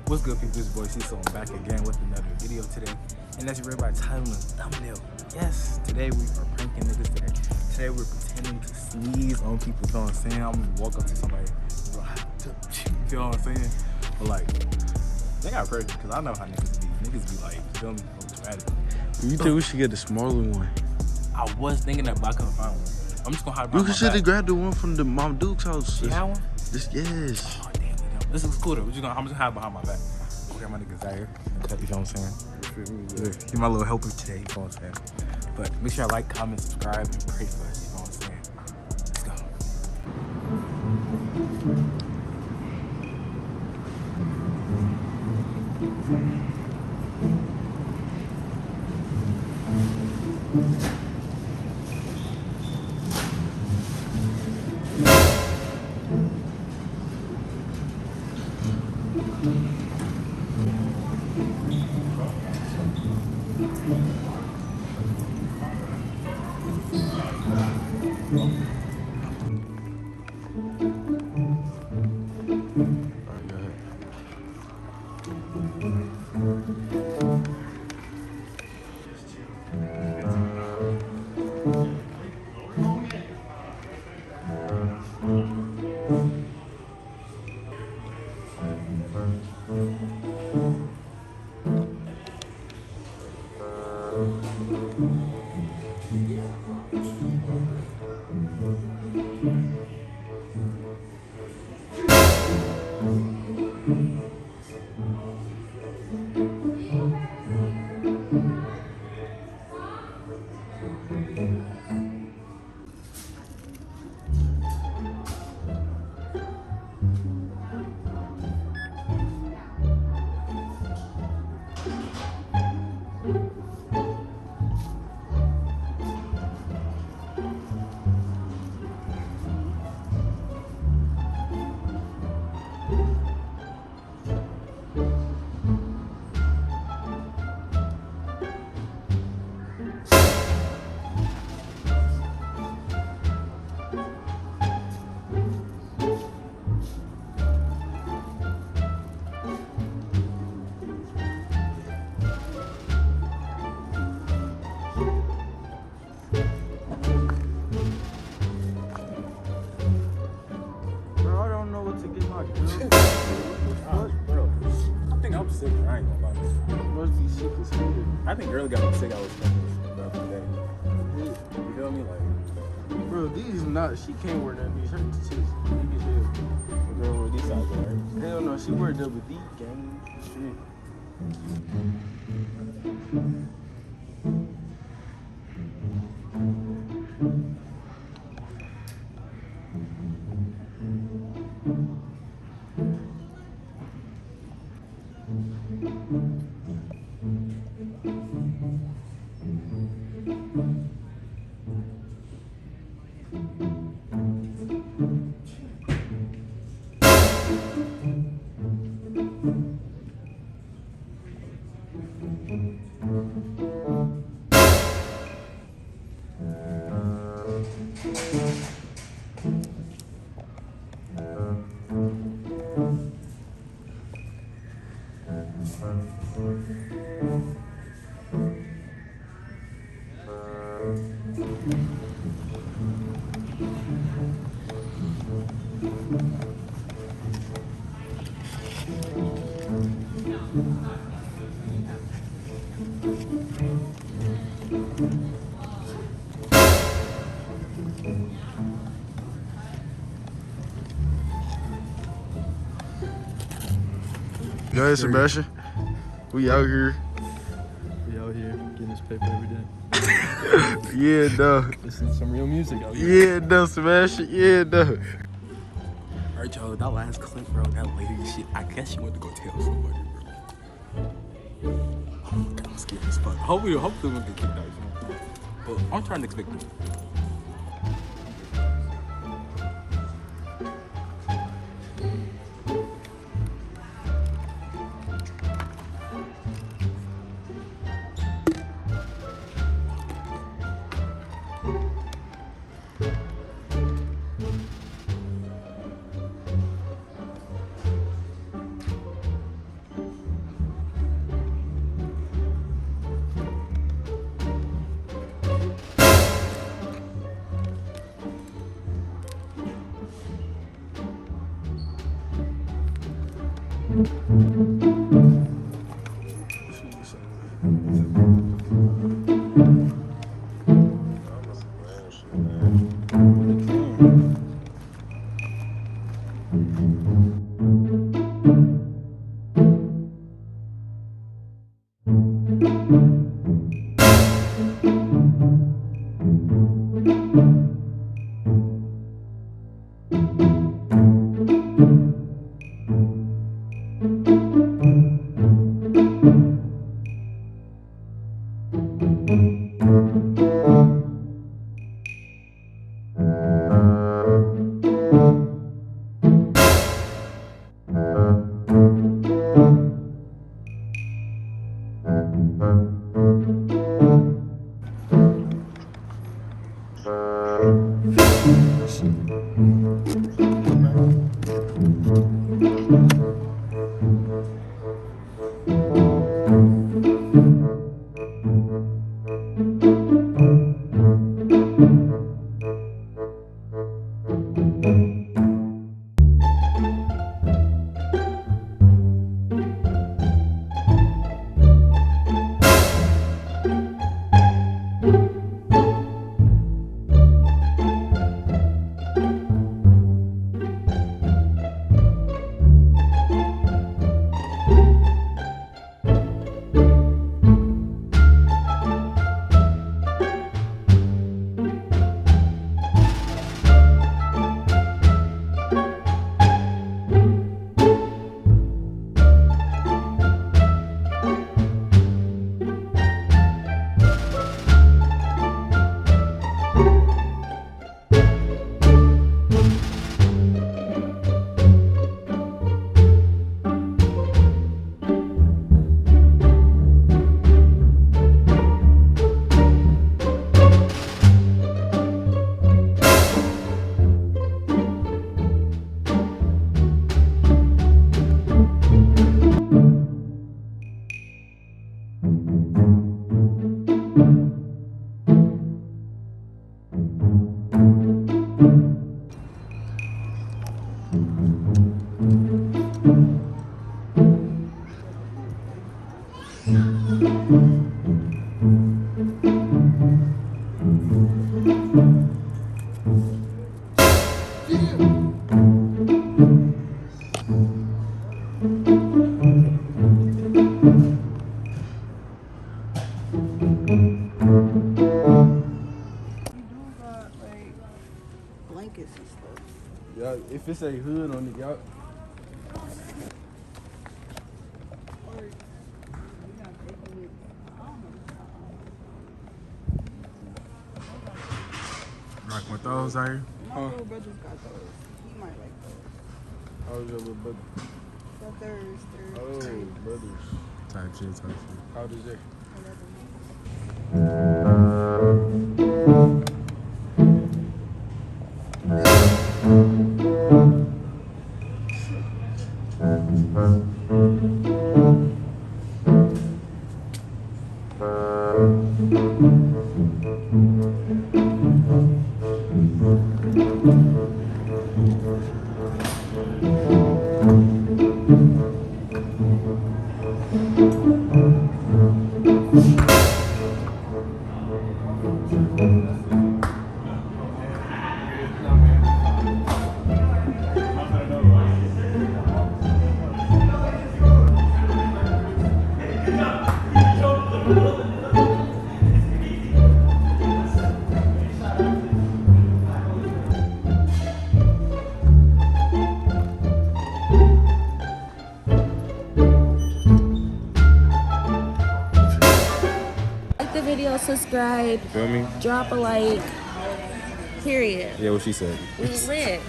What's good, people? This is boy Cecil. I'm back again with another video today. And as you read by the title and thumbnail, yes, today we are pranking niggas today. Today we're pretending to sneeze on people, you know what I'm saying? I'm gonna walk up to somebody, you know what I'm saying? But like, they got prank because I know how niggas be. Niggas be like, you feel me? Dramatic. You think we should get the smaller one? I was thinking that, but I couldn't find one. I'm just gonna hide You behind my should have back. grabbed the one from the Mom Duke's house. You have one? Yes. Oh, damn. This looks cool though. I'm just gonna hide behind my back. Okay, my niggas out here. You know what I'm saying? You're my little helper today, you know what I'm saying? But make sure I like, comment, subscribe, and pray for us, you know what I'm saying? Let's go. I'm sick, I ain't gonna lie. Must be sick as hell. I think girl got me sick. I was thinking the other day. You feel me? Like, Bro, these not, she can't wear none of these. Her tits big as hell. the girl with these sides, right? Hell no, she wear double D gang. Shit. Go ahead, Sebastian. We out here. We out here getting this paper every day. Yeah, no. Listening to some real music out here. Yeah, no, Sebastian. Yeah, no. Alright, y'all, that last clip, bro, that lady shit, I guess she went to go tell somebody, bro. Oh my God, I'm scared as fuck. Hopefully we won't get kicked out, you know? But I'm trying to expect it. Blankets and stuff. Yeah, if it's a hood on it, y'all. Rocking with those, are you? My little brother's got those. He might like those. How's your little brother? Got theirs. Oh, brothers. Type shit. How old is they? 11. Like the video, subscribe, Feel me? drop a like, period. Yeah, what she said. We lit.